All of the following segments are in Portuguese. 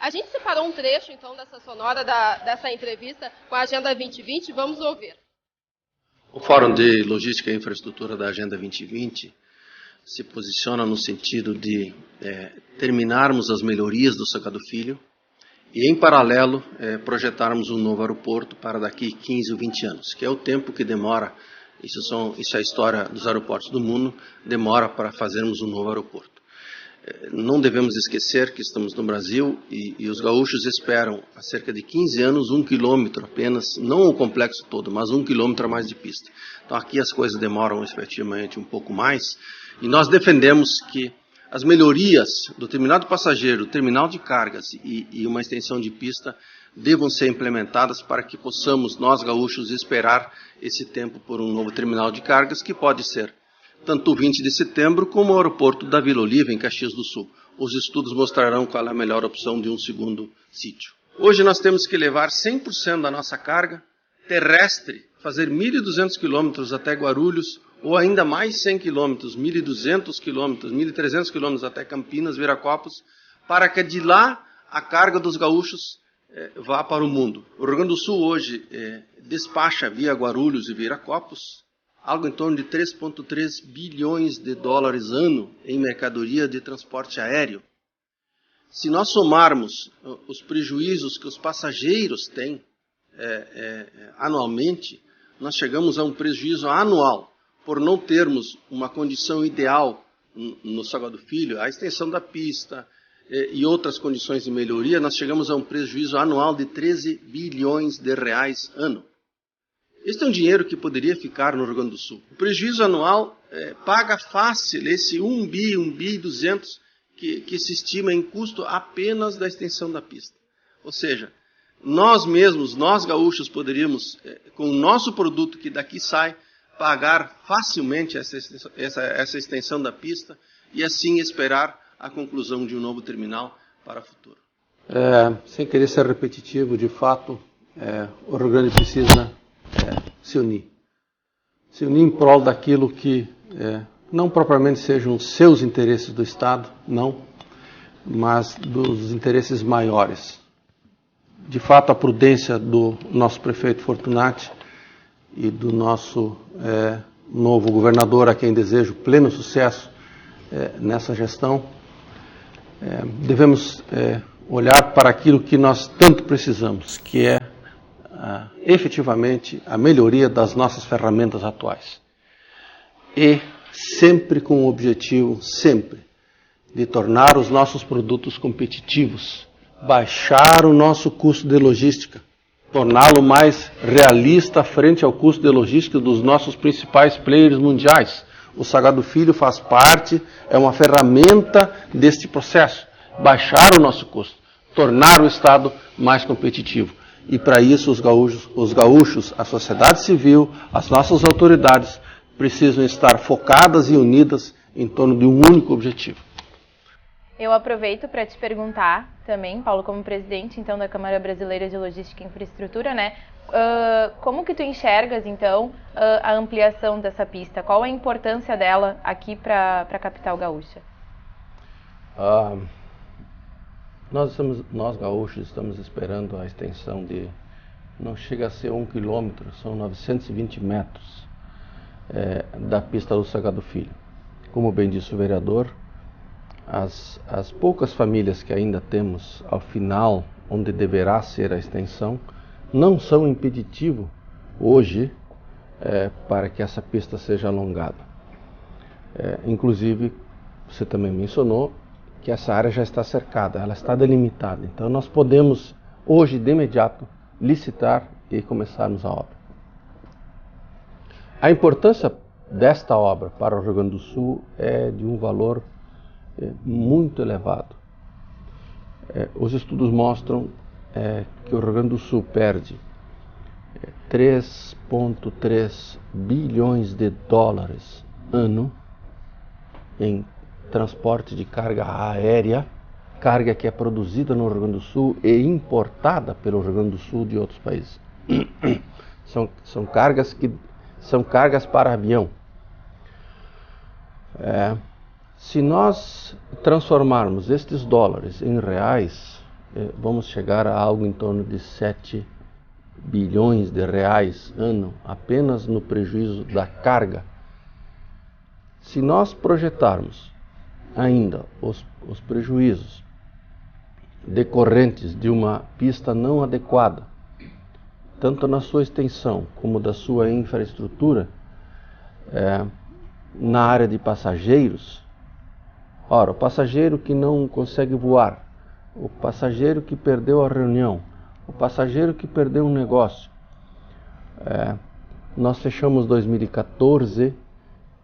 A gente separou um trecho, então, dessa sonora, dessa entrevista com a Agenda 2020. Vamos ouvir. O Fórum de Logística e Infraestrutura da Agenda 2020 se posiciona no sentido de terminarmos as melhorias do Salgado Filho e, em paralelo, projetarmos um novo aeroporto para daqui 15 ou 20 anos, que é o tempo que demora, isso é a história dos aeroportos do mundo, demora para fazermos um novo aeroporto. Não devemos esquecer que estamos no Brasil e os gaúchos esperam há cerca de 15 anos 1 quilômetro apenas, não o complexo todo, mas 1 quilômetro a mais de pista. Então aqui as coisas demoram efetivamente um pouco mais e nós defendemos que as melhorias do terminal de passageiro, terminal de cargas e uma extensão de pista devam ser implementadas para que possamos, nós gaúchos, esperar esse tempo por um novo terminal de cargas que pode ser tanto o 20 de setembro como o aeroporto da Vila Oliva, em Caxias do Sul. Os estudos mostrarão qual é a melhor opção de um segundo sítio. Hoje nós temos que levar 100% da nossa carga terrestre, fazer 1.200 quilômetros até Guarulhos, ou ainda mais 100 quilômetros, 1.200 quilômetros, 1.300 quilômetros até Campinas, Viracopos, para que de lá a carga dos gaúchos vá para o mundo. O Rio Grande do Sul hoje despacha via Guarulhos e Viracopos algo em torno de 3,3 bilhões de dólares ano em mercadoria de transporte aéreo. Se nós somarmos os prejuízos que os passageiros têm anualmente, nós chegamos a um prejuízo anual por não termos uma condição ideal no Salgado Filho, a extensão da pista e outras condições de melhoria, nós chegamos a um prejuízo anual de 13 bilhões de reais ano. Este é um dinheiro que poderia ficar no Rio Grande do Sul. O prejuízo anual paga fácil esse 1 bi 200 que se estima em custo apenas da extensão da pista. Ou seja, nós mesmos, nós gaúchos, poderíamos, com o nosso produto que daqui sai, pagar facilmente essa extensão da pista e assim esperar a conclusão de um novo terminal para o futuro. Sem querer ser repetitivo, de fato, o Rio Grande precisa se unir. Se unir em prol daquilo que não propriamente sejam os seus interesses do Estado, não, mas dos interesses maiores. De fato, a prudência do nosso prefeito Fortunati e do nosso novo governador, a quem desejo pleno sucesso nessa gestão, devemos olhar para aquilo que nós tanto precisamos, que é efetivamente a melhoria das nossas ferramentas atuais. E sempre com o objetivo, de tornar os nossos produtos competitivos, baixar o nosso custo de logística, torná-lo mais realista frente ao custo de logística dos nossos principais players mundiais. O Salgado Filho faz parte, é uma ferramenta deste processo, baixar o nosso custo, tornar o Estado mais competitivo. E para isso os gaúchos, a sociedade civil, as nossas autoridades precisam estar focadas e unidas em torno de um único objetivo. Eu aproveito para te perguntar também, Paulo, como presidente então da Câmara Brasileira de Logística e Infraestrutura, né? Como que tu enxergas então a ampliação dessa pista? Qual a importância dela aqui para a capital gaúcha? Nós gaúchos estamos esperando a extensão de, não chega a ser 1 quilômetro, são 920 metros da pista do Salgado Filho. Como bem disse o vereador, as poucas famílias que ainda temos ao final, onde deverá ser a extensão, não são impeditivo hoje para que essa pista seja alongada. Inclusive, você também mencionou que essa área já está cercada, ela está delimitada. Então nós podemos hoje, de imediato, licitar e começarmos a obra. A importância desta obra para o Rio Grande do Sul é de um valor muito elevado. Os estudos mostram que o Rio Grande do Sul perde 3,3 bilhões de dólares ano em transporte de carga aérea, carga que é produzida no Rio Grande do Sul e importada pelo Rio Grande do Sul de outros países. São cargas para avião. Se nós transformarmos estes dólares em reais, vamos chegar a algo em torno de 7 bilhões de reais ano apenas no prejuízo da carga. Se nós projetarmos ainda os prejuízos decorrentes de uma pista não adequada, tanto na sua extensão como da sua infraestrutura, na área de passageiros, ora, o passageiro que não consegue voar, o passageiro que perdeu a reunião, o passageiro que perdeu um negócio. Nós fechamos 2014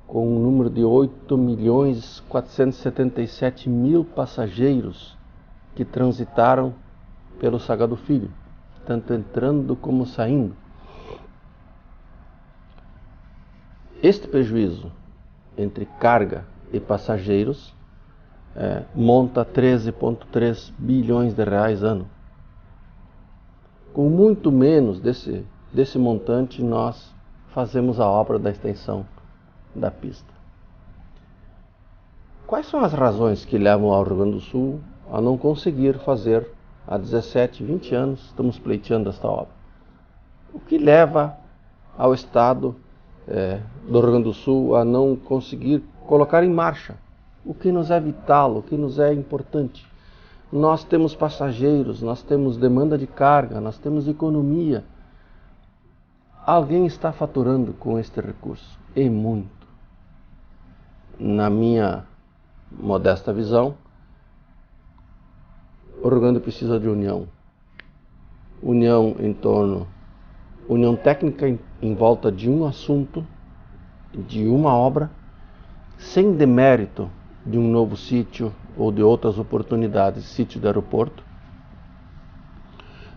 com um número de 8.477.000 passageiros que transitaram pelo Salgado Filho, tanto entrando como saindo. Este prejuízo entre carga e passageiros monta 13,3 bilhões de reais ano. Com muito menos desse montante, nós fazemos a obra da extensão da pista. Quais são as razões que levam ao Rio Grande do Sul a não conseguir fazer há 17, 20 anos, estamos pleiteando esta obra? O que leva ao Estado do Rio Grande do Sul a não conseguir colocar em marcha o que nos é vital, o que nos é importante? Nós temos passageiros, nós temos demanda de carga, nós temos economia. Alguém está faturando com este recurso, e muito. Na minha modesta visão, o Rio Grande precisa de união. União técnica em volta de um assunto, de uma obra, sem demérito de um novo sítio ou de outras oportunidades, sítio de aeroporto.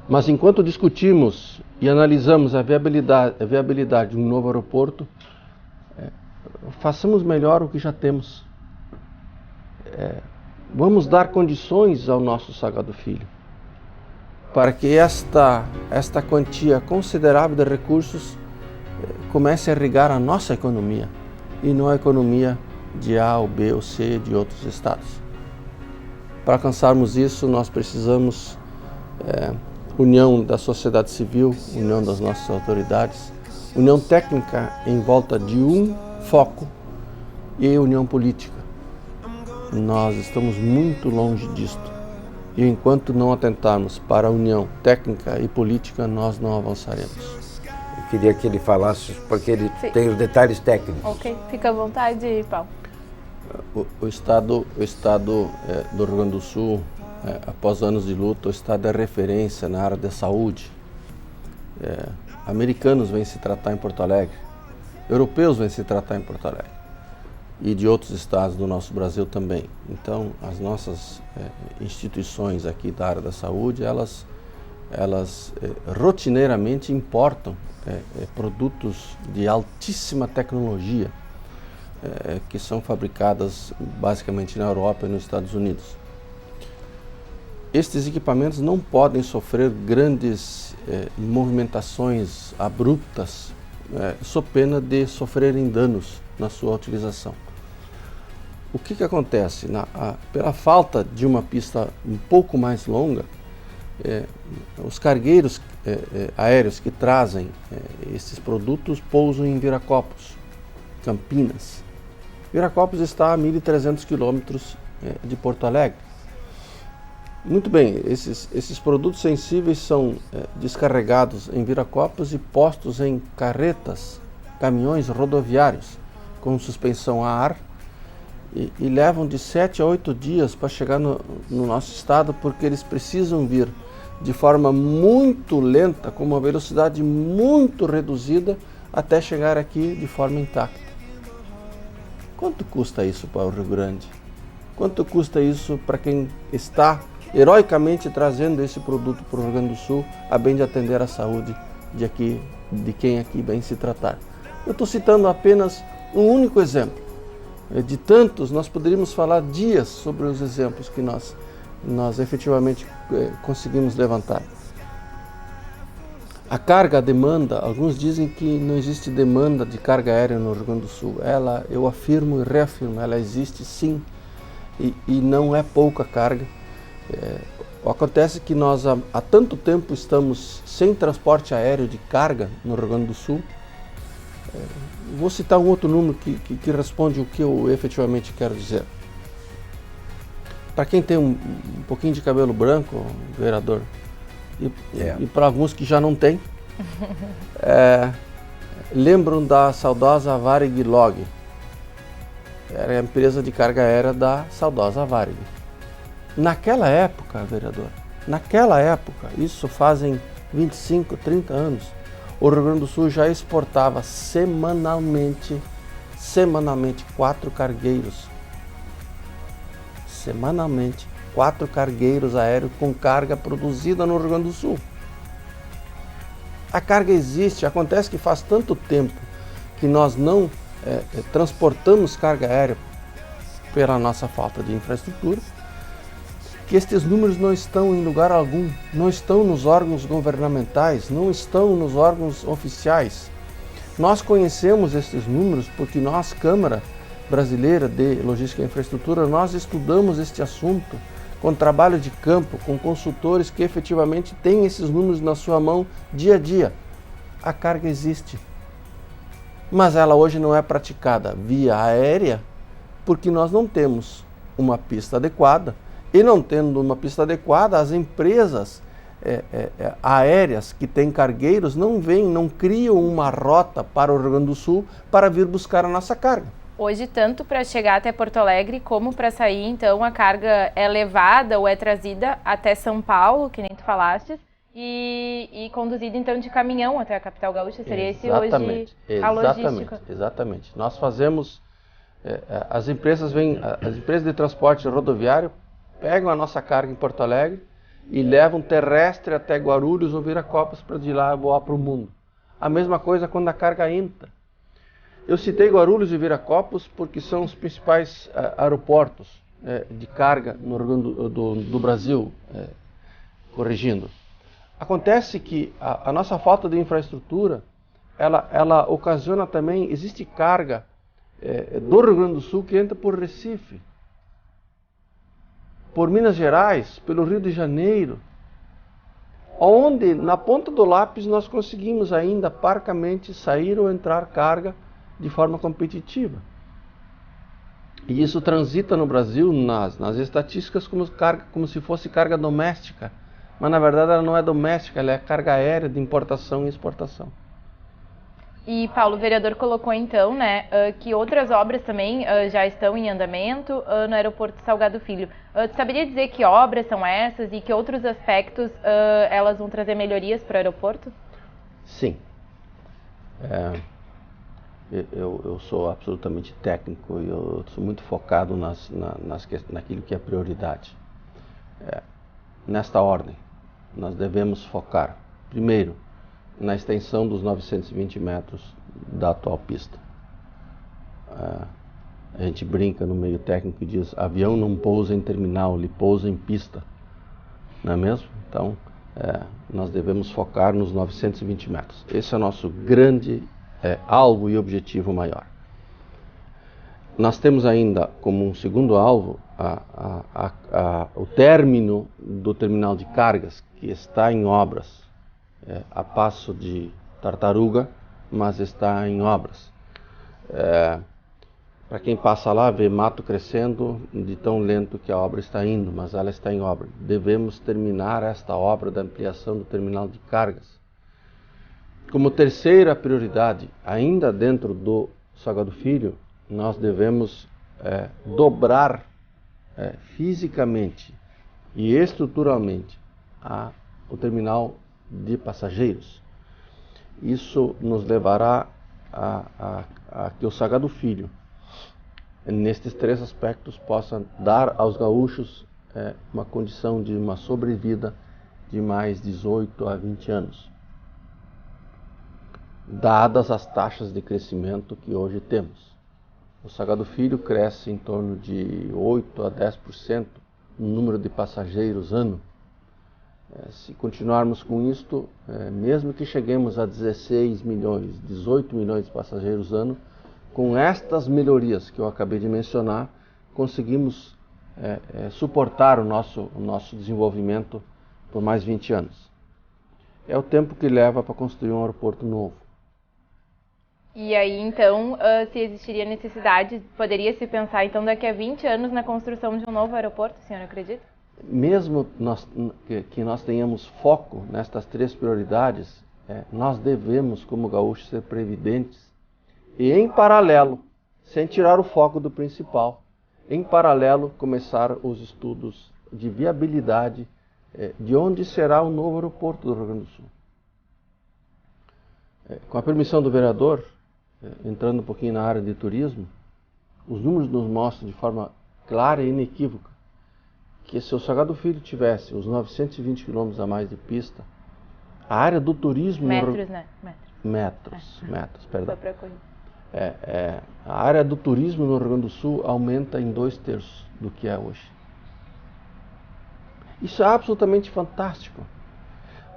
Mas enquanto discutimos e analisamos a viabilidade de um novo aeroporto, façamos melhor o que já temos. Vamos dar condições ao nosso Salgado Filho para que esta quantia considerável de recursos comece a irrigar a nossa economia e não a economia de A, ou B, ou C de outros estados. Para alcançarmos isso, nós precisamos união da sociedade civil, união das nossas autoridades, união técnica em volta de um foco e união política. Nós estamos muito longe disto e enquanto não atentarmos para a união técnica e política, nós não avançaremos. Eu queria que ele falasse, porque ele tem os detalhes técnicos. Ok, fica à vontade, Paulo. O Estado do Rio Grande do Sul, após anos de luta, o Estado é referência na área da saúde. Americanos vêm se tratar em Porto Alegre, europeus vêm se tratar em Porto Alegre e de outros estados do nosso Brasil também. Então, as nossas instituições aqui da área da saúde, elas rotineiramente importam produtos de altíssima tecnologia, que são fabricadas basicamente na Europa e nos Estados Unidos. Estes equipamentos não podem sofrer grandes movimentações abruptas, sob pena de sofrerem danos na sua utilização. O que acontece? Pela falta de uma pista um pouco mais longa, os cargueiros aéreos que trazem esses produtos pousam em Viracopos, Campinas. Viracopos está a 1.300 quilômetros de Porto Alegre. Muito bem, esses produtos sensíveis são descarregados em Viracopos e postos em carretas, caminhões rodoviários com suspensão a ar e levam de 7 a 8 dias para chegar no nosso estado, porque eles precisam vir de forma muito lenta, com uma velocidade muito reduzida, até chegar aqui de forma intacta. Quanto custa isso para o Rio Grande? Quanto custa isso para quem está heroicamente trazendo esse produto para o Rio Grande do Sul, a bem de atender a saúde de quem aqui vem se tratar? Eu estou citando apenas um único exemplo. De tantos, nós poderíamos falar dias sobre os exemplos que nós efetivamente conseguimos levantar. A carga, a demanda, alguns dizem que não existe demanda de carga aérea no Rio Grande do Sul. Eu afirmo e reafirmo, ela existe sim, e não é pouca carga. Acontece que nós há tanto tempo estamos sem transporte aéreo de carga no Rio Grande do Sul. Vou citar um outro número que responde o que eu efetivamente quero dizer. Para quem tem um pouquinho de cabelo branco, vereador, e para alguns que já não tem, lembram da saudosa Varig Log. Era a empresa de carga aérea da saudosa Varig. Naquela época, vereador, isso fazem 25, 30 anos, o Rio Grande do Sul já exportava semanalmente 4 cargueiros. Semanalmente, 4 cargueiros aéreos com carga produzida no Rio Grande do Sul. A carga existe, acontece que faz tanto tempo que nós não transportamos carga aérea pela nossa falta de infraestrutura, que estes números não estão em lugar algum, não estão nos órgãos governamentais, não estão nos órgãos oficiais. Nós conhecemos estes números porque nós, Câmara Brasileira de Logística e Infraestrutura, nós estudamos este assunto com trabalho de campo, com consultores que efetivamente têm esses números na sua mão dia a dia. A carga existe, mas ela hoje não é praticada via aérea porque nós não temos uma pista adequada. E não tendo uma pista adequada, as empresas aéreas que têm cargueiros não criam uma rota para o Rio Grande do Sul para vir buscar a nossa carga. Hoje, tanto para chegar até Porto Alegre, como para sair, então, a carga é levada ou é trazida até São Paulo, que nem tu falaste, e conduzida, então, de caminhão até a capital gaúcha. Seria esse hoje a logística? Exatamente. Nós fazemos, as empresas de transporte rodoviário pegam a nossa carga em Porto Alegre e levam terrestre até Guarulhos ou Viracopos para de lá voar para o mundo. A mesma coisa quando a carga entra. Eu citei Guarulhos e Viracopos porque são os principais aeroportos de carga no Rio Grande do Brasil, corrigindo. Acontece que a nossa falta de infraestrutura, ela ocasiona também, existe carga do Rio Grande do Sul que entra por Recife, por Minas Gerais, pelo Rio de Janeiro, onde na ponta do lápis nós conseguimos ainda parcamente sair ou entrar carga de forma competitiva. E isso transita no Brasil nas estatísticas como se fosse carga doméstica, mas na verdade ela não é doméstica, ela é carga aérea de importação e exportação. E Paulo, o vereador colocou então, que outras obras também já estão em andamento no aeroporto Salgado Filho. Tu saberia dizer que obras são essas e que outros aspectos elas vão trazer melhorias para o aeroporto? Sim. Eu sou absolutamente técnico e eu sou muito focado naquilo que é prioridade. Nesta ordem, nós devemos focar, primeiro, na extensão dos 920 metros da atual pista. A gente brinca no meio técnico e diz: avião não pousa em terminal, ele pousa em pista, não é mesmo? Então, nós devemos focar nos 920 metros. Esse é o nosso grande alvo e objetivo maior. Nós temos ainda como um segundo alvo o término do terminal de cargas, que está em obras, a passo de tartaruga, mas está em obras. Para quem passa lá, vê mato crescendo de tão lento que a obra está indo, mas ela está em obra. Devemos terminar esta obra da ampliação do terminal de cargas. Como terceira prioridade, ainda dentro do Salgado Filho, nós devemos dobrar fisicamente e estruturalmente o terminal de passageiros. Isso nos levará a que o Salgado Filho, nestes 3 aspectos, possa dar aos gaúchos uma condição de uma sobrevida de mais 18 a 20 anos, dadas as taxas de crescimento que hoje temos. O Salgado Filho cresce em torno de 8 a 10% no número de passageiros ano. Se continuarmos com isto, mesmo que cheguemos a 16 milhões, 18 milhões de passageiros ano, com estas melhorias que eu acabei de mencionar, conseguimos suportar o nosso desenvolvimento por mais 20 anos. É o tempo que leva para construir um aeroporto novo. E aí, então, se existiria necessidade, poderia se pensar, então, daqui a 20 anos na construção de um novo aeroporto, o senhor acredita? Mesmo que nós tenhamos foco nestas 3 prioridades, nós devemos, como gaúchos, ser previdentes e, em paralelo, sem tirar o foco do principal, em paralelo, começar os estudos de viabilidade de onde será o novo aeroporto do Rio Grande do Sul. Com a permissão do vereador, entrando um pouquinho na área de turismo, os números nos mostram de forma clara e inequívoca que se o Salgado Filho tivesse os 920 quilômetros a mais de pista, a área do turismo... Metros, né? Metros, perdão. Foi pra corrida. A área do turismo no Rio Grande do Sul aumenta em 2/3 do que é hoje. Isso é absolutamente fantástico.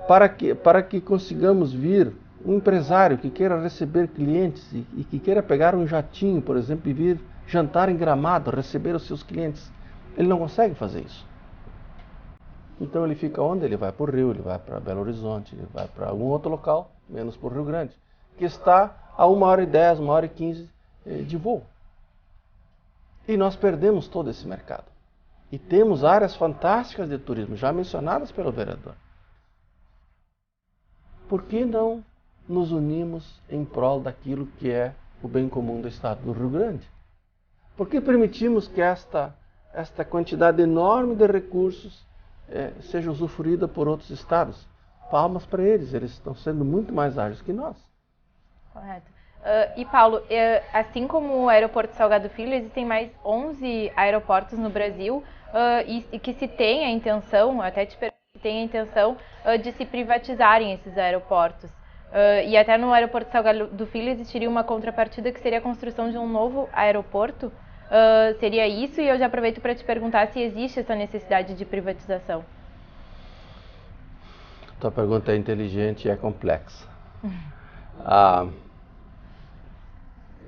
Para que consigamos vir um empresário que queira receber clientes e que queira pegar um jatinho, por exemplo, e vir jantar em Gramado, receber os seus clientes, ele não consegue fazer isso. Então ele fica onde? Ele vai para o Rio, ele vai para Belo Horizonte, ele vai para algum outro local, menos para o Rio Grande, que está a 1h10, 1h15 de voo. E nós perdemos todo esse mercado. E temos áreas fantásticas de turismo, já mencionadas pelo vereador. Por que não nos unimos em prol daquilo que é o bem comum do estado do Rio Grande? Por que permitimos que esta quantidade enorme de recursos seja usufruída por outros estados? Palmas para eles, eles estão sendo muito mais ágeis que nós. Correto. E Paulo, assim como o aeroporto Salgado Filho, existem mais 11 aeroportos no Brasil e que se tem a intenção, até te pergunto, se tem a intenção de se privatizarem esses aeroportos. E até no aeroporto Salgado Filho existiria uma contrapartida que seria a construção de um novo aeroporto. Seria isso? E eu já aproveito para te perguntar se existe essa necessidade de privatização. Tua pergunta é inteligente e é complexa.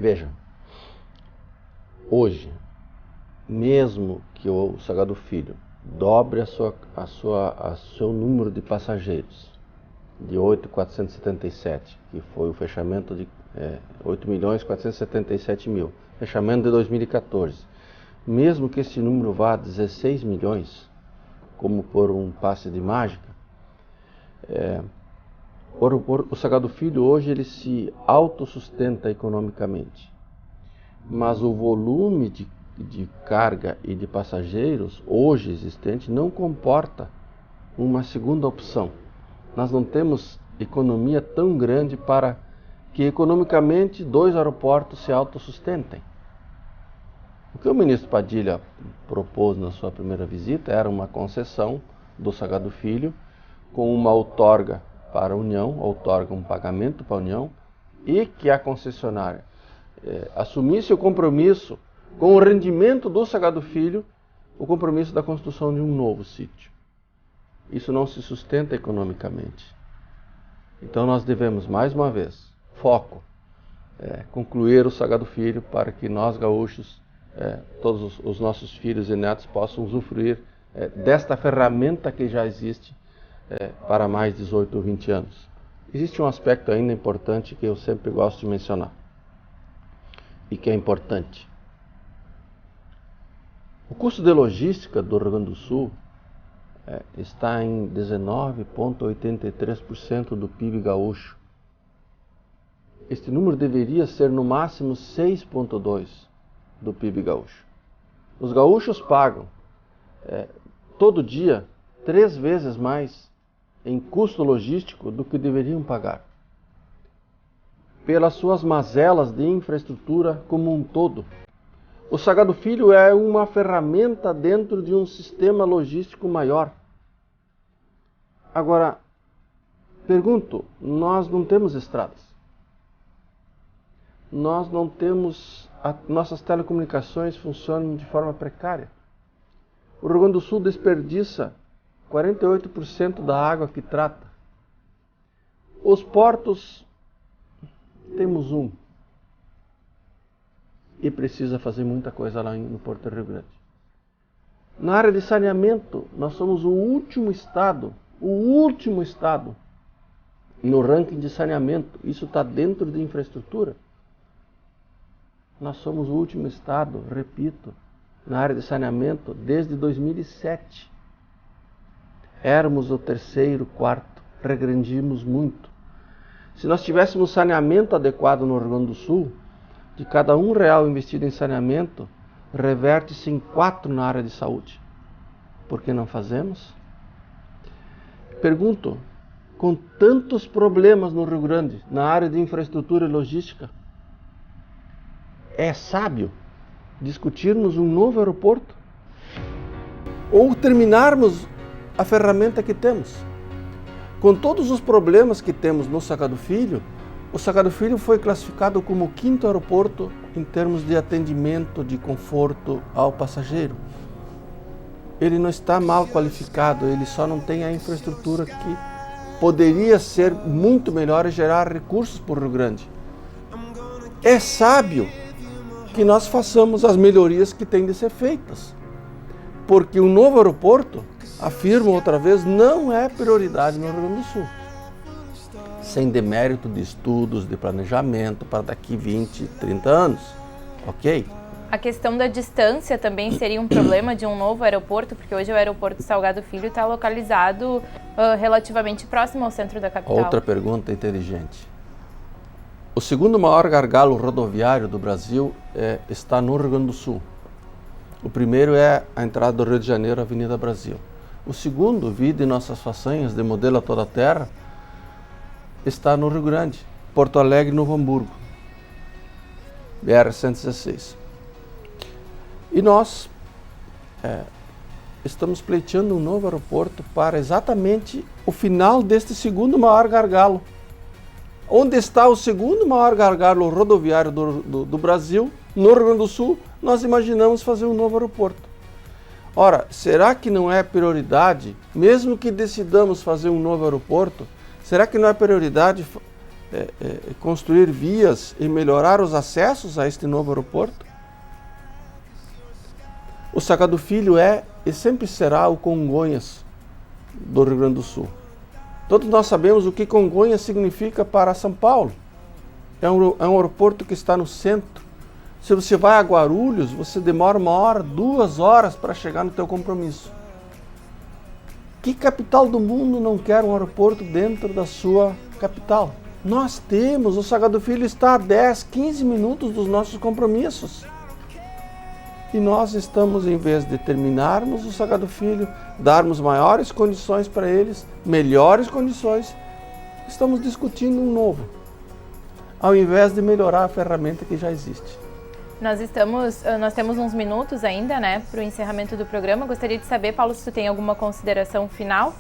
Veja, hoje, mesmo que o Salgado Filho dobre seu número de passageiros de 8.477, que foi o fechamento de 8.477.000, fechamento de 2014, mesmo que esse número vá a 16 milhões, como por um passe de mágica, o Salgado Filho hoje ele se autossustenta economicamente, mas o volume de carga e de passageiros hoje existente não comporta uma segunda opção. Nós não temos economia tão grande para que economicamente 2 aeroportos se autossustentem. O que o ministro Padilha propôs na sua primeira visita era uma concessão do Salgado Filho com uma outorga para a União, outorga um pagamento para a União, e que a concessionária assumisse o compromisso com o rendimento do Salgado Filho, o compromisso da construção de um novo sítio. Isso não se sustenta economicamente. Então nós devemos, mais uma vez, foco, concluir o Salgado Filho para que nós gaúchos, todos os nossos filhos e netos possam usufruir desta ferramenta que já existe para mais de 18 ou 20 anos. Existe um aspecto ainda importante que eu sempre gosto de mencionar e que é importante. O custo de logística do Rio Grande do Sul está em 19,83% do PIB gaúcho. Este número deveria ser no máximo 6,2% do PIB gaúcho. Os gaúchos pagam todo dia 3 vezes mais em custo logístico do que deveriam pagar, pelas suas mazelas de infraestrutura como um todo. O Salgado Filho é uma ferramenta dentro de um sistema logístico maior. Agora, pergunto, nós não temos estradas. Nós não temos... nossas telecomunicações funcionam de forma precária. O Rio Grande do Sul desperdiça 48% da água que trata. Os portos, temos um. E precisa fazer muita coisa lá no Porto do Rio Grande. Na área de saneamento, nós somos o último estado no ranking de saneamento. Isso está dentro de infraestrutura. Nós somos o último estado, repito, na área de saneamento desde 2007. Éramos o terceiro, quarto, regrandimos muito. Se nós tivéssemos saneamento adequado no Rio Grande do Sul, de cada R$1 investido em saneamento, reverte-se em 4 na área de saúde. Por que não fazemos? Pergunto, com tantos problemas no Rio Grande, na área de infraestrutura e logística, é sábio discutirmos um novo aeroporto? Ou terminarmos a ferramenta que temos? Com todos os problemas que temos no Salgado Filho, o Salgado Filho foi classificado como o 5º aeroporto em termos de atendimento, de conforto ao passageiro. Ele não está mal qualificado, ele só não tem a infraestrutura que poderia ser muito melhor e gerar recursos para o Rio Grande. É sábio que nós façamos as melhorias que têm de ser feitas, porque o novo aeroporto, afirmo outra vez, não é prioridade no Rio Grande do Sul. Sem demérito de estudos, de planejamento para daqui 20, 30 anos, ok? A questão da distância também seria um problema de um novo aeroporto, porque hoje o aeroporto Salgado Filho está localizado relativamente próximo ao centro da capital. Outra pergunta inteligente. O segundo maior gargalo rodoviário do Brasil está no Rio Grande do Sul. O primeiro é a entrada do Rio de Janeiro, Avenida Brasil. O segundo, vide nossas façanhas de modelo a toda a terra, está no Rio Grande, Porto Alegre, Novo Hamburgo, BR-116. E nós estamos pleiteando um novo aeroporto para exatamente o final deste segundo maior gargalo. Onde está o segundo maior gargalo rodoviário do Brasil, no Rio Grande do Sul, nós imaginamos fazer um novo aeroporto. Ora, será que não é prioridade, mesmo que decidamos fazer um novo aeroporto, será que não é prioridade construir vias e melhorar os acessos a este novo aeroporto? O Salgado Filho é e sempre será o Congonhas do Rio Grande do Sul. Todos nós sabemos o que Congonhas significa para São Paulo. É um aeroporto que está no centro. Se você vai a Guarulhos, você demora 1 hora, 2 horas para chegar no teu compromisso. Que capital do mundo não quer um aeroporto dentro da sua capital? Nós temos, o Salgado Filho está a 10, 15 minutos dos nossos compromissos. E nós estamos, em vez de terminarmos o Salgado Filho, darmos maiores condições para eles, melhores condições, estamos discutindo um novo, ao invés de melhorar a ferramenta que já existe. Nós temos uns minutos ainda, né, para o encerramento do programa. Gostaria de saber, Paulo, se tu tem alguma consideração final?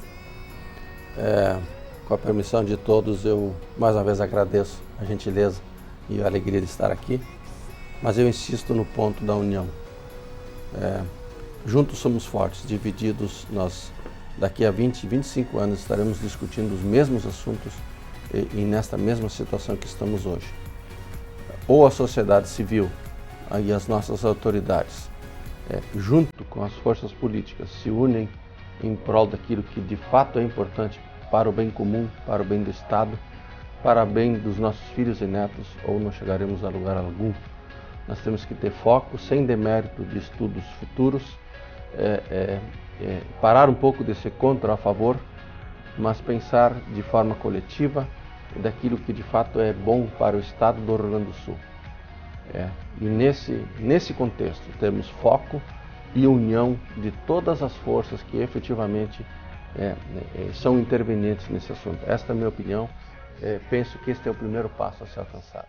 Com a permissão de todos, eu mais uma vez agradeço a gentileza e a alegria de estar aqui, mas eu insisto no ponto da união. Juntos somos fortes, divididos nós daqui a 20, 25 anos estaremos discutindo os mesmos assuntos e nesta mesma situação que estamos hoje. Ou a sociedade civil e as nossas autoridades, junto com as forças políticas, se unem em prol daquilo que de fato é importante para o bem comum, para o bem do Estado, para o bem dos nossos filhos e netos, ou não chegaremos a lugar algum. Nós temos que ter foco, sem demérito de estudos futuros, parar um pouco de ser contra ou a favor, mas pensar de forma coletiva daquilo que de fato é bom para o Estado do Rio Grande do Sul. E nesse contexto temos foco e união de todas as forças que efetivamente são intervenientes nesse assunto. Esta é a minha opinião. Penso que este é o primeiro passo a ser alcançado.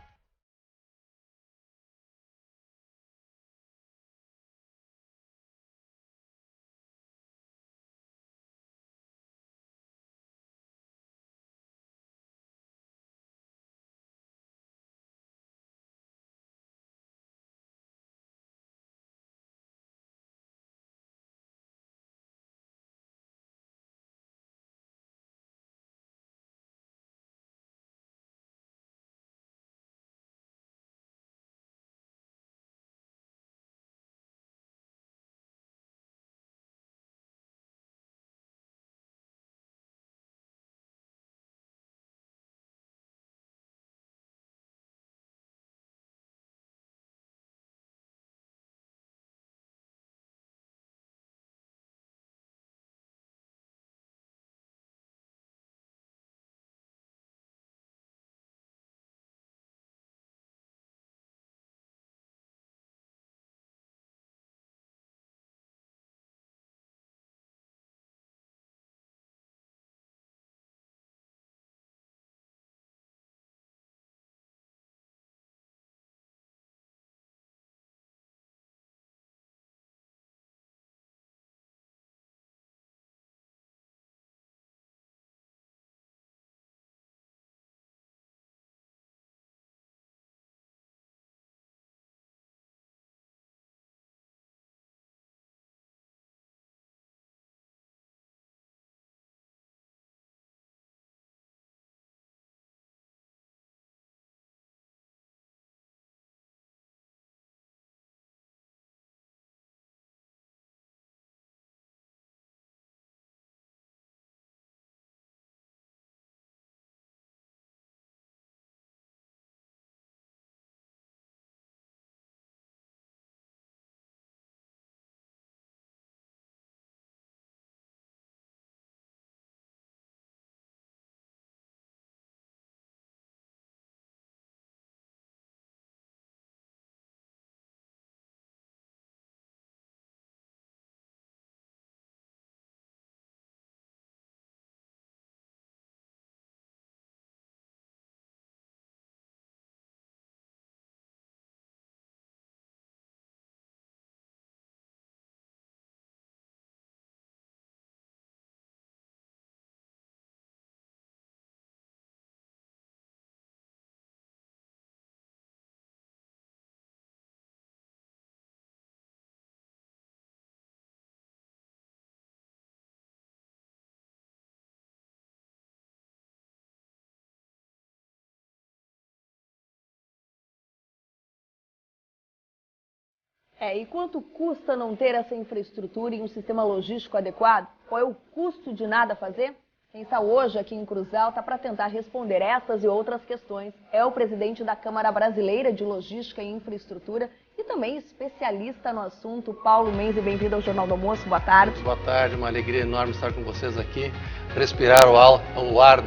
E quanto custa não ter essa infraestrutura e um sistema logístico adequado? Qual é o custo de nada fazer? Quem está hoje aqui em Cruz Alta para tentar responder essas e outras questões é o presidente da Câmara Brasileira de Logística e Infraestrutura e também especialista no assunto, Paulo Menzi. Bem-vindo ao Jornal do Almoço, boa tarde. Muito boa tarde, uma alegria enorme estar com vocês aqui, respirar o ar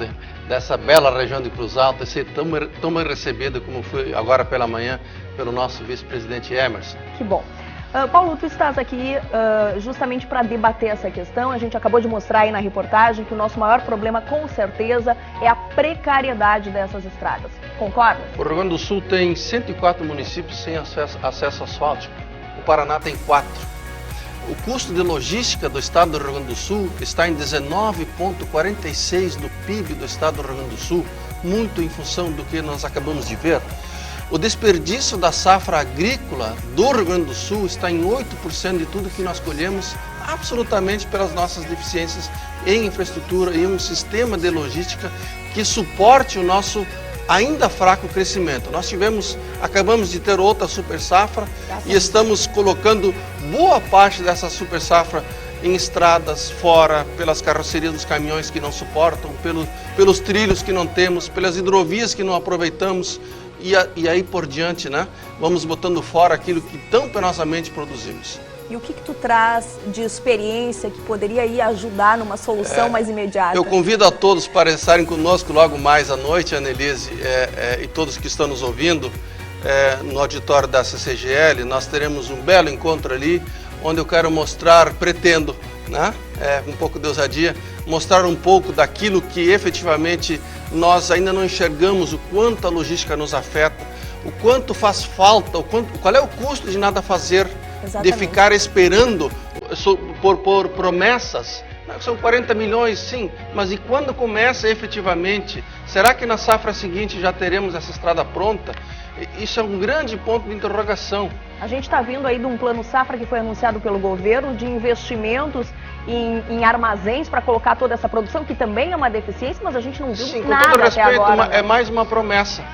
dessa bela região de Cruz Alta e ser tão bem recebida como foi agora pela manhã pelo nosso vice-presidente Emerson. Que bom. Paulo, tu estás aqui justamente para debater essa questão. A gente acabou de mostrar aí na reportagem que o nosso maior problema, com certeza, é a precariedade dessas estradas. Concorda? O Rio Grande do Sul tem 104 municípios sem acesso asfáltico. O Paraná tem 4. O custo de logística do estado do Rio Grande do Sul está em 19,46% do PIB do estado do Rio Grande do Sul, muito em função do que nós acabamos de ver. O desperdício da safra agrícola do Rio Grande do Sul está em 8% de tudo que nós colhemos, absolutamente pelas nossas deficiências em infraestrutura e um sistema de logística que suporte o nosso ainda fraco crescimento. Nós acabamos de ter outra super safra e estamos colocando boa parte dessa super safra em estradas fora, pelas carrocerias dos caminhões que não suportam, pelos trilhos que não temos, pelas hidrovias que não aproveitamos. E aí por diante, né? Vamos botando fora aquilo que tão penosamente produzimos. E o que tu traz de experiência que poderia aí ajudar numa solução mais imediata? Eu convido a todos para estarem conosco logo mais à noite, Annelise, e todos que estão nos ouvindo, no auditório da CCGL. Nós teremos um belo encontro ali, onde eu quero pretendo, né? Um pouco de ousadia, mostrar um pouco daquilo que efetivamente nós ainda não enxergamos, o quanto a logística nos afeta, o quanto faz falta, qual é o custo de nada fazer. Exatamente. De ficar esperando por promessas. São 40 milhões, sim, mas e quando começa efetivamente? Será que na safra seguinte já teremos essa estrada pronta? Isso é um grande ponto de interrogação. A gente está vindo aí de um plano safra que foi anunciado pelo governo de investimentos em armazéns para colocar toda essa produção, que também é uma deficiência, mas a gente não viu nada até agora. Sim, com todo respeito, é mais uma promessa.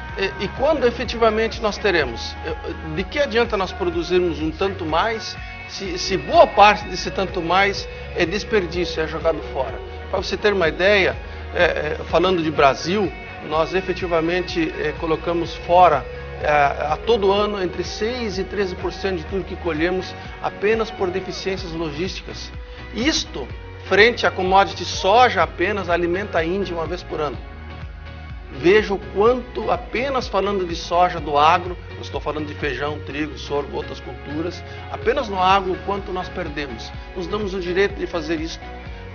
E quando efetivamente nós teremos? De que adianta nós produzirmos um tanto mais, se boa parte desse tanto mais é desperdício, é jogado fora? Para você ter uma ideia, falando de Brasil, nós efetivamente colocamos fora a todo ano entre 6% e 13% de tudo que colhemos apenas por deficiências logísticas. Isto, frente à commodity soja, apenas alimenta a Índia uma vez por ano. Veja o quanto, apenas falando de soja do agro, eu estou falando de feijão, trigo, sorgo, outras culturas, apenas no agro, o quanto nós perdemos. Nos damos o direito de fazer isso.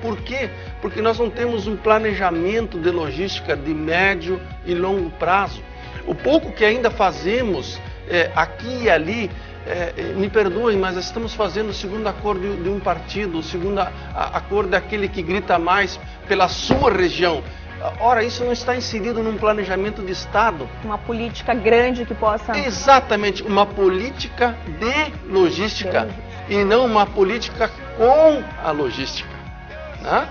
Por quê? Porque nós não temos um planejamento de logística de médio e longo prazo. O pouco que ainda fazemos aqui e ali, me perdoem, mas estamos fazendo segundo a cor de um partido, segundo a cor daquele que grita mais pela sua região. Ora, isso não está inserido num planejamento de Estado. Uma política grande que possa... Exatamente, uma política de logística e não uma política com a logística. Né?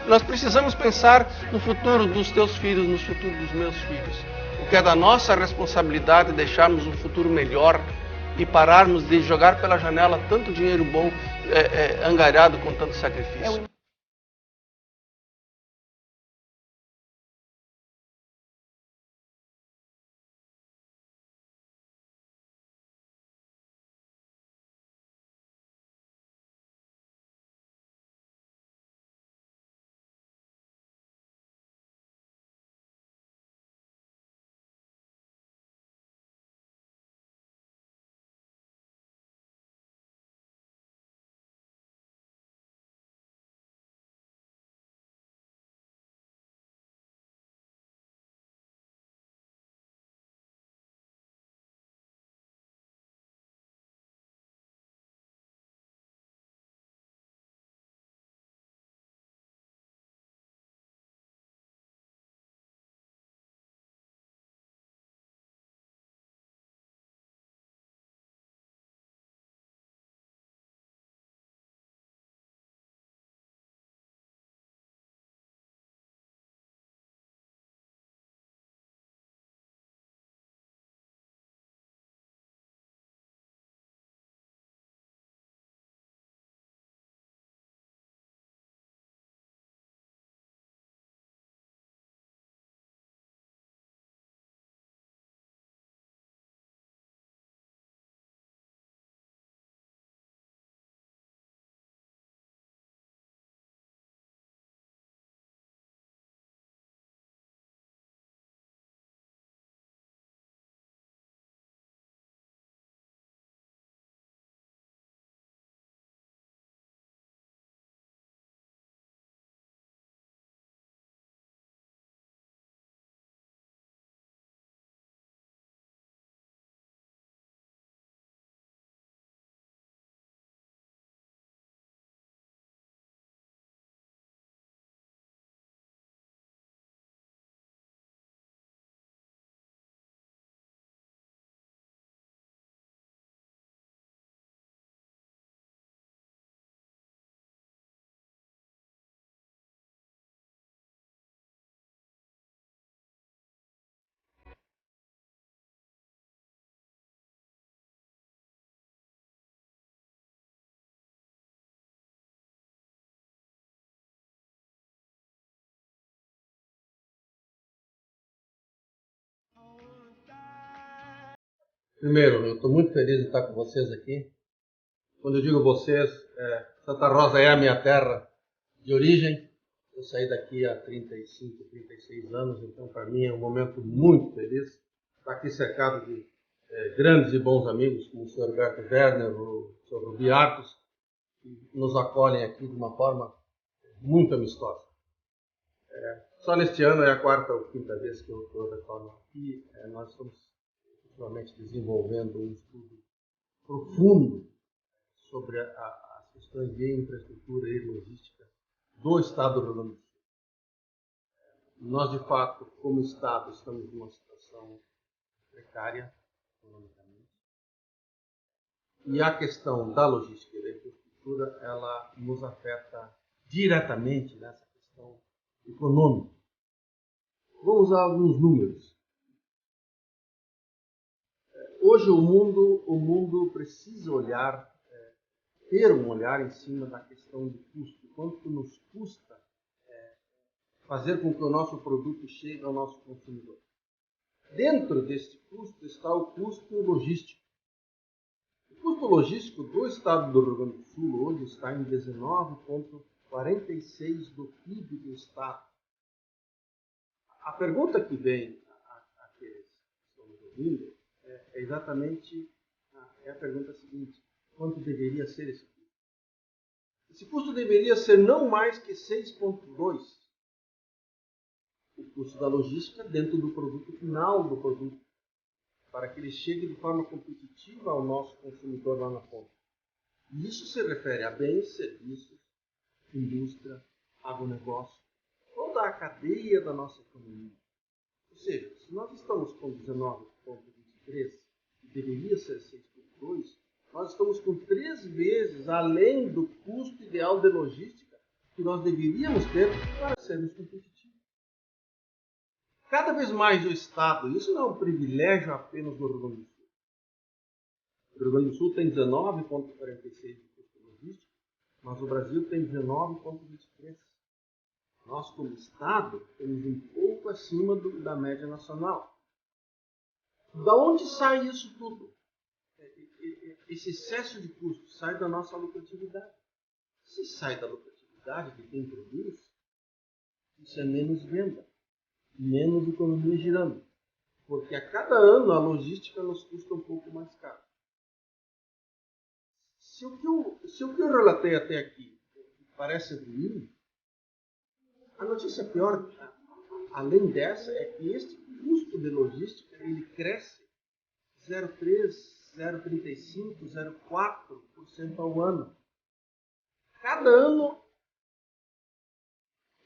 Nós precisamos pensar no futuro dos teus filhos, no futuro dos meus filhos. O que é da nossa responsabilidade deixarmos um futuro melhor e pararmos de jogar pela janela tanto dinheiro bom angariado com tanto sacrifício. Primeiro, eu estou muito feliz de estar com vocês aqui. Quando eu digo vocês, Santa Rosa é a minha terra de origem. Eu saí daqui há 35, 36 anos, então para mim é um momento muito feliz. Estar aqui cercado de grandes e bons amigos, como o Sr. Herberto Werner, o Sr. Rubi Artos, que nos acolhem aqui de uma forma muito amistosa. Só neste ano é a 4ª ou 5ª vez que eu retorno aqui. Nós estamos efetivamente desenvolvendo um estudo profundo sobre as questões de infraestrutura e logística do Estado do Rio Grande do Sul. Nós, de fato, como Estado, estamos numa situação precária economicamente. E a questão da logística e da infraestrutura, ela nos afeta diretamente nessa questão econômica. Vamos usar alguns números. Hoje o mundo precisa ter um olhar em cima da questão de custo. Quanto nos custa fazer com que o nosso produto chegue ao nosso consumidor. Dentro deste custo está o custo logístico. O custo logístico do Estado do Rio Grande do Sul hoje está em 19,46% do PIB do Estado. A pergunta que vem àqueles que estão nos ouvindo é exatamente a pergunta seguinte: quanto deveria ser esse custo? Esse custo deveria ser não mais que 6,2%. O custo da logística dentro do produto final do produto, para que ele chegue de forma competitiva ao nosso consumidor lá na ponta. E isso se refere a bens, serviços, indústria, agronegócio, toda a cadeia da nossa economia. Ou seja, se nós estamos com 19,23 e deveria ser 6,2, nós estamos com 3 vezes além do custo ideal de logística que nós deveríamos ter para sermos competitivos. Cada vez mais o Estado, isso não é um privilégio apenas do Rio Grande do Sul. O Rio Grande do Sul tem 19,46 de custo logístico, mas o Brasil tem 19,23. Nós, como Estado, temos um pouco acima da média nacional. Da onde sai isso tudo? Esse excesso de custo sai da nossa lucratividade. Se sai da lucratividade de quem produz, isso é menos venda, menos economia girando. Porque a cada ano a logística nos custa um pouco mais caro. Se o que eu relatei até aqui parece ruim, a notícia pior, além dessa, é que este custo de logística ele cresce 0,3%, 0,35%, 0,4% ao ano. Cada ano,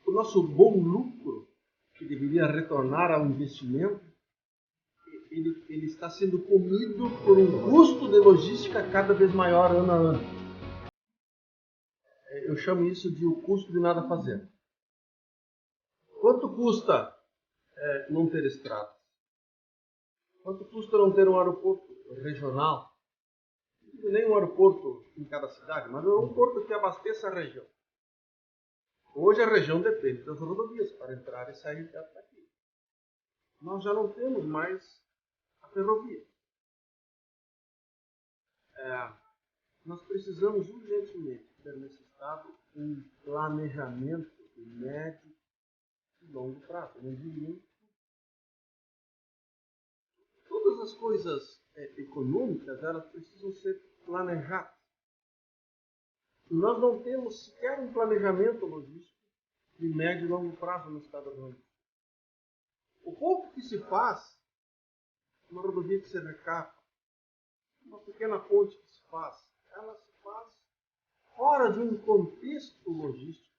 o nosso bom lucro, que deveria retornar ao investimento, ele está sendo comido por um custo de logística cada vez maior ano a ano. Eu chamo isso de o custo de nada fazer. Quanto custa não ter estrada? Quanto custa não ter um aeroporto regional? Nem um aeroporto em cada cidade, mas um aeroporto que abasteça a região. Hoje a região depende das rodovias para entrar e sair daqui. Nós já não temos mais a ferrovia. Nós precisamos urgentemente ter nesse estado um planejamento de médio e longo prazo. Eu não digo nem todas as coisas econômicas, elas precisam ser planejadas. E nós não temos sequer um planejamento logístico de médio e longo prazo no estado do Rio Grande do Sul. O pouco que se faz, uma rodovia que se recapa, uma pequena ponte que se faz, ela se faz fora de um contexto logístico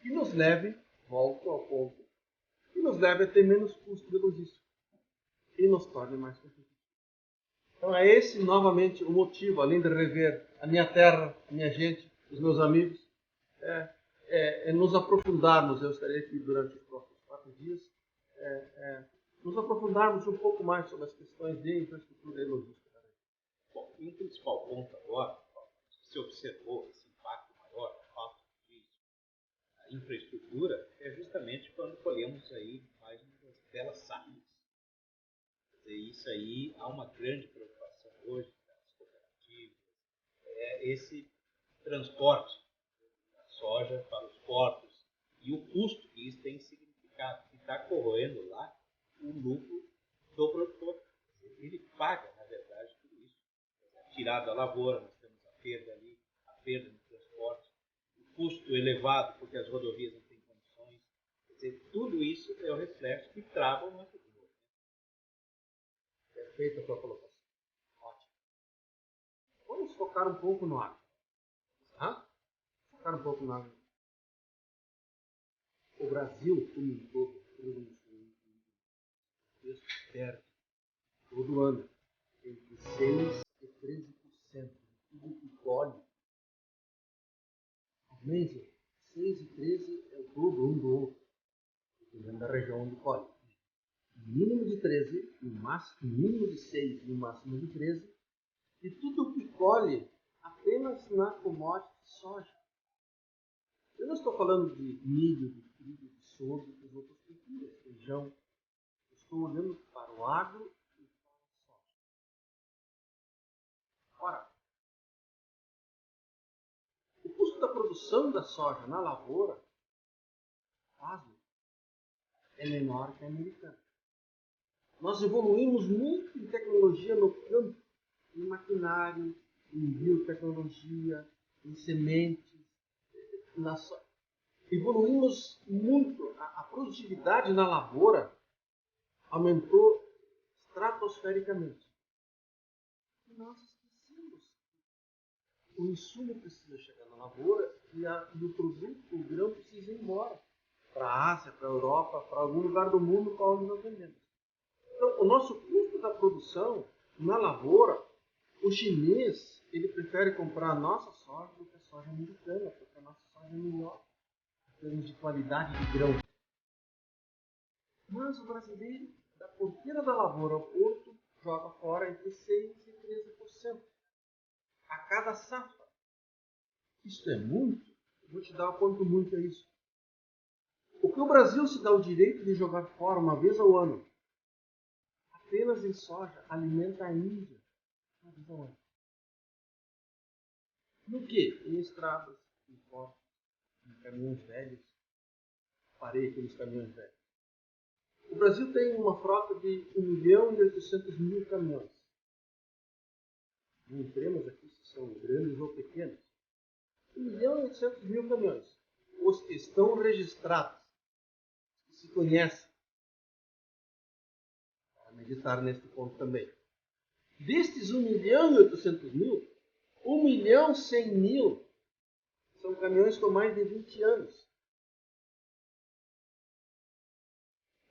que nos leve, volto ao ponto, que nos leve a ter menos custo de logística e nos torne mais competitivos. Então é esse, novamente, o motivo, além de rever a minha terra, a minha gente, os meus amigos, é nos aprofundarmos, eu estarei aqui durante os próximos 4 dias, nos aprofundarmos um pouco mais sobre as questões de infraestrutura e logística. Bom, e o principal ponto agora, se observou esse impacto maior, a falta de infraestrutura, é justamente quando colhemos aí mais umas belas safras. Isso aí há uma grande preocupação hoje das cooperativas, esse transporte da soja para os portos e o custo que isso tem significado, que está corroendo lá o lucro do produtor. Ele paga, na verdade, tudo isso. Tirado da lavoura, nós temos a perda ali, a perda no transporte, o custo elevado porque as rodovias não têm condições. Quer dizer, tudo isso é o reflexo que trava o nosso desenvolvimento. Perfeita a sua colocação. Ótimo. Vamos focar um pouco no agro. Focar um pouco no agro. O Brasil, como um todo, perde todo ano entre 6% e 13% de tudo que colhe. Aumenta 6 e 13 é o dobro um do outro, dependendo da região onde colhe. Mínimo de 13, mínimo de 6 e o máximo de 13, e tudo que colhe apenas na commodity soja. Eu não estou falando de milho, de trigo, de sorgo e das outras culturas, feijão. Eu estou olhando para o agro e para a soja. Ora, o custo da produção da soja na lavoura, pasme, é menor que a americana. Nós evoluímos muito em tecnologia no campo, em maquinário, em biotecnologia, em sementes. Evoluímos muito. A produtividade na lavoura aumentou estratosfericamente. E nós esquecemos. O insumo precisa chegar na lavoura e o produto, o grão, precisa ir embora para a Ásia, para a Europa, para algum lugar do mundo para onde nós vendemos. Então, o nosso custo da produção na lavoura, o chinês, ele prefere comprar a nossa soja do que a soja americana, porque a nossa soja é melhor em termos de qualidade de grão. Mas o brasileiro, da porteira da lavoura ao porto, joga fora entre 6% e 13% a cada safra. Isso é muito? Eu vou te dar quanto muito é isso. O que o Brasil se dá o direito de jogar fora uma vez ao ano, apenas em soja, alimenta a Índia uma vez ao ano. No que? Em estradas, em portos, em caminhões velhos. Parei aqui nos caminhões velhos. O Brasil tem uma frota de 1.800.000 caminhões. Não entremos aqui se são grandes ou pequenos. 1.800.000 caminhões. Os que estão registrados, que se conhecem. Para meditar neste ponto também. Destes 1.800.000, 1.100.000 são caminhões com mais de 20 anos.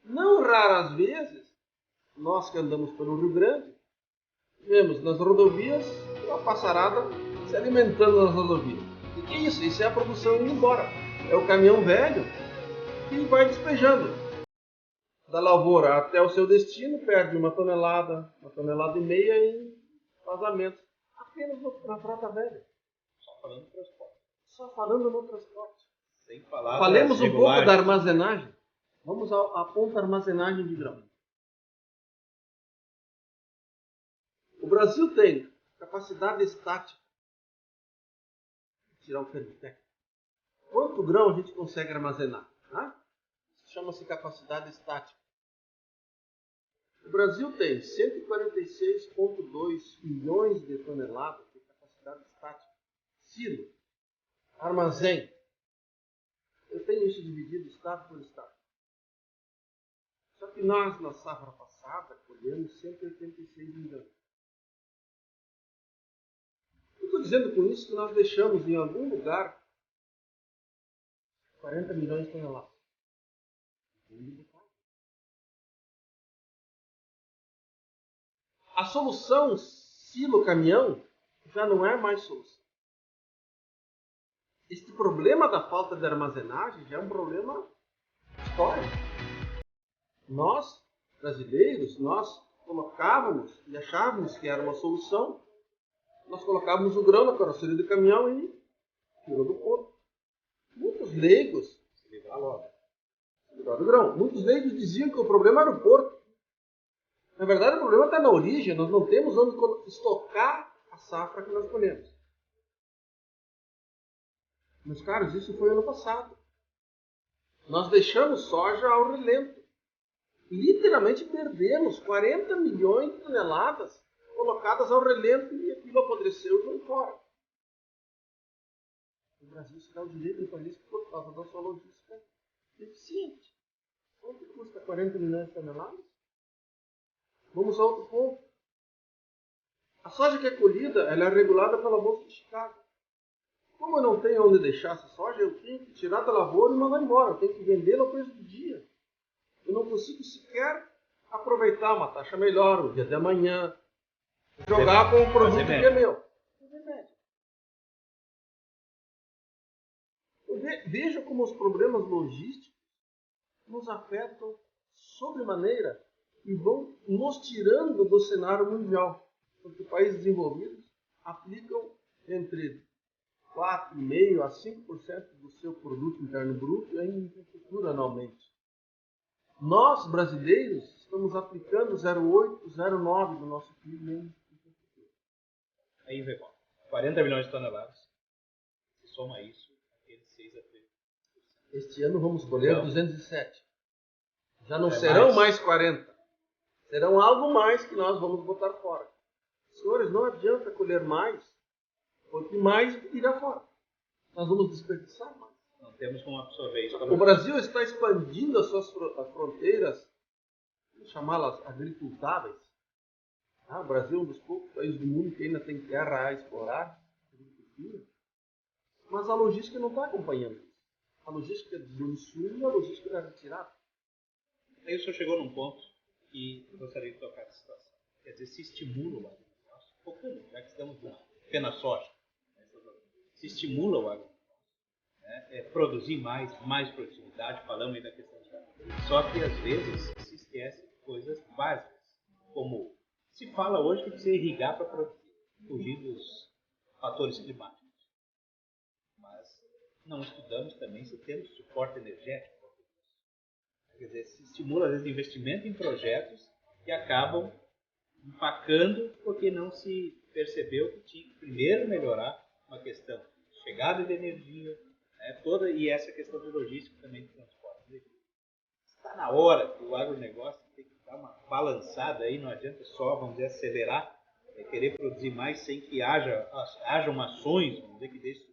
Não raras vezes, nós que andamos pelo Rio Grande, vemos nas rodovias uma passarada se alimentando nas rodovias. O que é isso? Isso é a produção indo embora. É o caminhão velho que vai despejando. Da lavoura até o seu destino, perde 1,5 tonelada em vazamentos. Apenas na frota velha. Só falando do transporte. Só falando no transporte. Sem falar Falemos das um pouco da regulagens. armazenagem. Vamos à ponta armazenagem de grão. O Brasil tem capacidade estática. Vou tirar o termo técnico. Quanto grão a gente consegue armazenar? Chama-se capacidade estática. O Brasil tem 146,2 milhões de toneladas de capacidade estática. Silo, armazém. Eu tenho isso dividido estado por estado. Só que nós, na safra passada, colhemos 186 milhões. Eu estou dizendo com isso que nós deixamos em algum lugar 40 milhões de toneladas. A solução silo-caminhão já não é mais solução. Este problema da falta de armazenagem já é um problema histórico. Nós, brasileiros, nós colocávamos e achávamos que era uma solução. Nós colocávamos o grão na carroceria do caminhão e tirou do porto. Muitos leigos se livraram do grão. Muitos leigos diziam que o problema era o porto. Na verdade, o problema está na origem. Nós não temos onde estocar a safra que nós colhemos. Meus caros, isso foi ano passado. Nós deixamos soja ao relento. Literalmente perdemos 40 milhões de toneladas colocadas ao relento e aquilo apodreceu e foi fora. O Brasil se dá o direito de fazer isso por causa da sua logística eficiente. Quanto custa 40 milhões de toneladas? Vamos a outro ponto. A soja que é colhida, ela é regulada pela Bolsa de Chicago. Como eu não tenho onde deixar essa soja, eu tenho que tirar da lavoura e mandar embora. Eu tenho que vendê-la ao preço do dia. Eu não consigo sequer aproveitar uma taxa melhor, o dia de amanhã, jogar com um produto que é meu. Veja como os problemas logísticos nos afetam sobremaneira e vão nos tirando do cenário mundial. Porque países desenvolvidos aplicam entre 4,5% a 5% do seu produto interno bruto em infraestrutura anualmente. Nós, brasileiros, estamos aplicando 0,8%, 0,9% do nosso PIB em infraestrutura. Aí vem 40 milhões de toneladas. Se soma isso, aqueles 6 a 3%. Este ano vamos colher 207. Já não serão mais 40. Serão algo mais que nós vamos botar fora. Senhores, não adianta colher mais, porque mais irá fora. Nós vamos desperdiçar mais. Não temos como absorver isso. O Brasil está expandindo as suas fronteiras, vamos chamá-las agricultáveis. O Brasil é um dos poucos países do mundo que ainda tem terra a explorar, agricultura. Mas a logística não está acompanhando isso. A logística do insumo e a logística da retirada. Aí o senhor chegou num ponto que eu gostaria de tocar essa situação. Quer dizer, se estimula o agronegócio, focando, já que estamos na apenas soja, se estimula o agronegócio, né? Produzir mais produtividade, falamos aí da questão de agricultura. Só que às vezes se esquece de coisas básicas, como se fala hoje que precisa irrigar para produzir, fugir dos fatores climáticos. Mas não estudamos também se temos suporte energético. Quer dizer, se estimula às vezes investimento em projetos que acabam empacando porque não se percebeu que tinha que primeiro melhorar uma questão de chegada de energia, né, e essa questão de logística também de transporte. Está na hora que o agronegócio tem que dar uma balançada aí, não adianta só, vamos dizer, acelerar, querer produzir mais sem que hajam ações, vamos dizer, que deixem.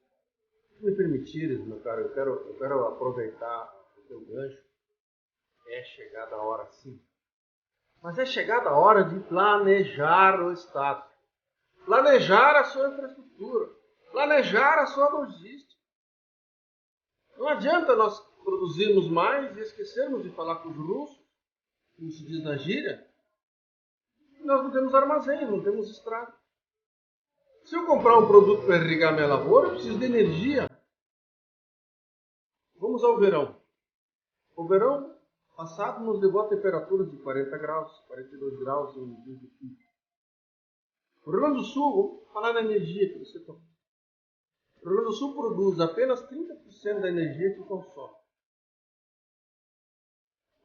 Se me permitires, meu caro, eu quero aproveitar o teu gancho. É chegada a hora, sim. Mas é chegada a hora de planejar o Estado. Planejar a sua infraestrutura. Planejar a sua logística. Não adianta nós produzirmos mais e esquecermos de falar com os russos, como se diz na gíria. Nós não temos armazém, não temos estrada. Se eu comprar um produto para irrigar minha lavoura, eu preciso de energia. Vamos ao verão. O verão passado nos levou a temperaturas de 40 graus, 42 graus em dias de pico. O Rio Grande do Sul, vamos falar da energia que você tocou. O Rio Grande do Sul produz apenas 30% da energia que consome.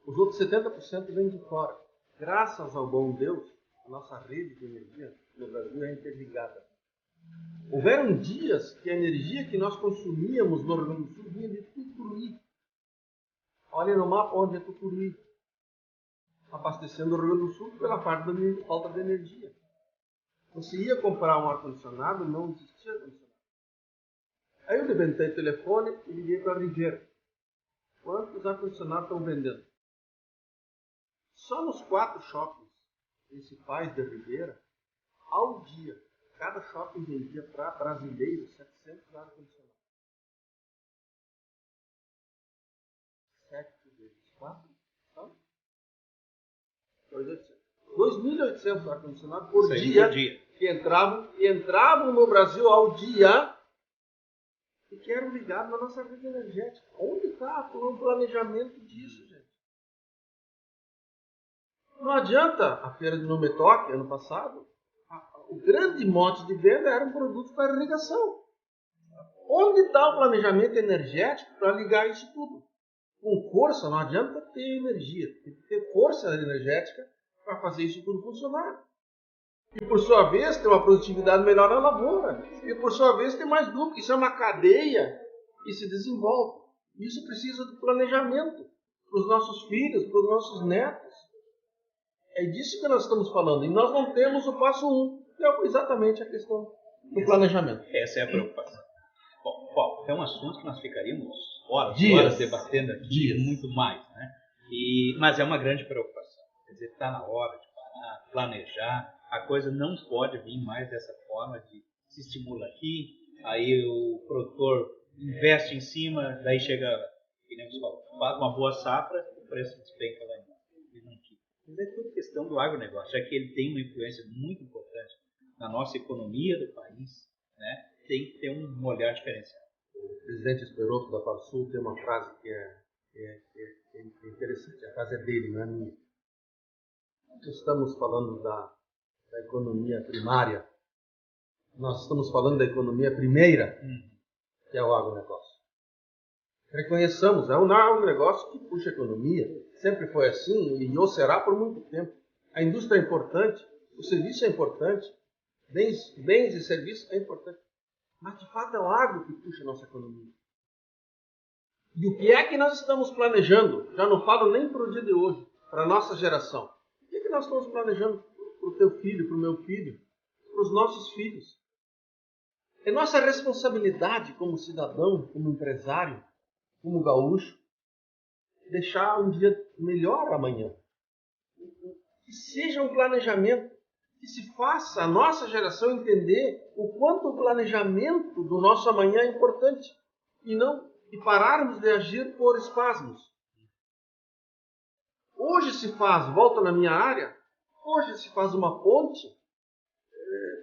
Os outros 70% vêm de fora. Graças ao bom Deus, a nossa rede de energia no Brasil é interligada. Houveram dias que a energia que nós consumíamos no Rio Grande do Sul vinha de Tucuruí. Olhem no mapa onde é Tucuruí. Abastecendo o Rio Grande do Sul pela parte da falta de energia. Você ia comprar um ar-condicionado, não existia ar-condicionado. Aí eu levantei o telefone e liguei para a Riviera. Quantos ar-condicionados estão vendendo? Só nos 4 shoppings principais da Riviera, ao dia, cada shopping vendia para brasileiros 700 ar-condicionados. 7 vezes 4, então, 2.800 ar-condicionados por dia que entravam no Brasil ao dia e que eram ligados na nossa rede energética. Onde está o planejamento disso, gente? Não adianta a feira de Numetoque, ano passado, o grande mote de venda eram produtos para irrigação. Onde está o planejamento energético para ligar isso tudo? Com força, não adianta ter energia, tem que ter força energética para fazer isso tudo funcionar. E, por sua vez, ter uma produtividade melhor na lavoura. E, por sua vez, ter mais lucro. Isso é uma cadeia que se desenvolve. Isso precisa de planejamento para os nossos filhos, para os nossos netos. É disso que nós estamos falando. E nós não temos o passo 1, que é exatamente a questão do planejamento. Essa é a preocupação. Bom, Paulo, é um assunto que nós ficaríamos horas debatendo aqui, muito mais, né? Mas é uma grande preocupação. Quer dizer, está na hora de parar, planejar. A coisa não pode vir mais dessa forma de se estimula aqui, aí o produtor investe em cima, daí chega, que nem você falou, faz uma boa safra, o preço despenca lá embaixo. Ele não quita. Mas é tudo questão do agronegócio, já que ele tem uma influência muito importante na nossa economia do país, né? Tem que ter um olhar diferenciado. O presidente Esperoto da Farsul tem uma frase que é interessante. A frase é dele, não é minha. Nós estamos falando da economia primária. Nós estamos falando da economia primeira, que é o agronegócio. Reconheçamos, é o agronegócio que puxa a economia. Sempre foi assim e o será por muito tempo. A indústria é importante, o serviço é importante, bens e serviços é importante. Mas, de fato, é o agro que puxa a nossa economia. E o que é que nós estamos planejando? Já não falo nem para o dia de hoje, para a nossa geração. O que é que nós estamos planejando para o teu filho, para o meu filho, para os nossos filhos? É nossa responsabilidade como cidadão, como empresário, como gaúcho, deixar um dia melhor amanhã. Que seja um planejamento, que se faça a nossa geração entender o quanto o planejamento do nosso amanhã é importante e pararmos de agir por espasmos. Hoje se faz, volta na minha área, hoje se faz uma ponte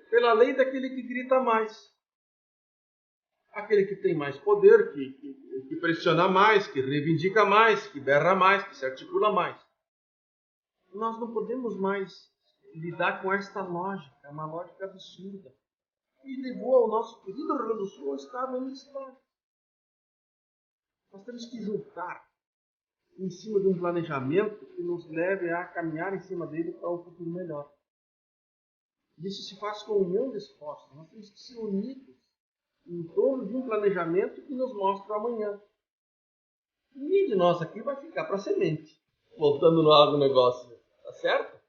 pela lei daquele que grita mais. Aquele que tem mais poder, que pressiona mais, que reivindica mais, que berra mais, que se articula mais. Nós não podemos mais lidar com esta lógica, é uma lógica absurda. E levou ao nosso querido Rio Grande do Sul ao estado onde está. Nós temos que juntar em cima de um planejamento que nos leve a caminhar em cima dele para um futuro melhor. Isso se faz com união de esforços. Nós temos que ser unidos em torno de um planejamento que nos mostra o amanhã. Ninguém de nós aqui vai ficar para semente, voltando no agronegócio, tá certo?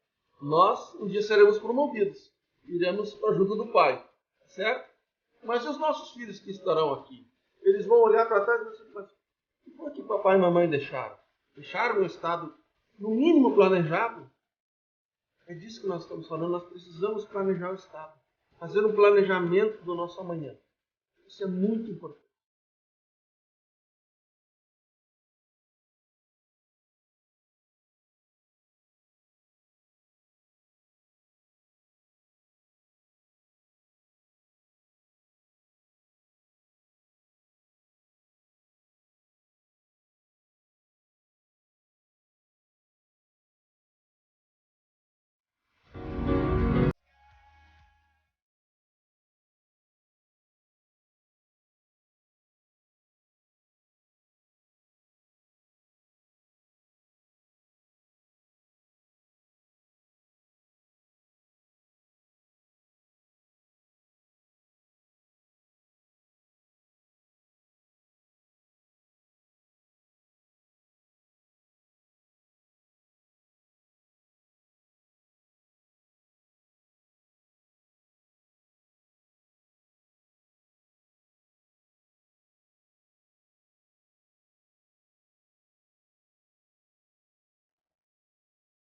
Nós um dia seremos promovidos, iremos para junto do Pai, tá certo? Mas os nossos filhos que estarão aqui, eles vão olhar para trás e dizer, mas o que foi que papai e mamãe deixaram? Deixaram um estado, no mínimo, planejado? É disso que nós estamos falando, nós precisamos planejar o estado, fazer um planejamento do nosso amanhã. Isso é muito importante.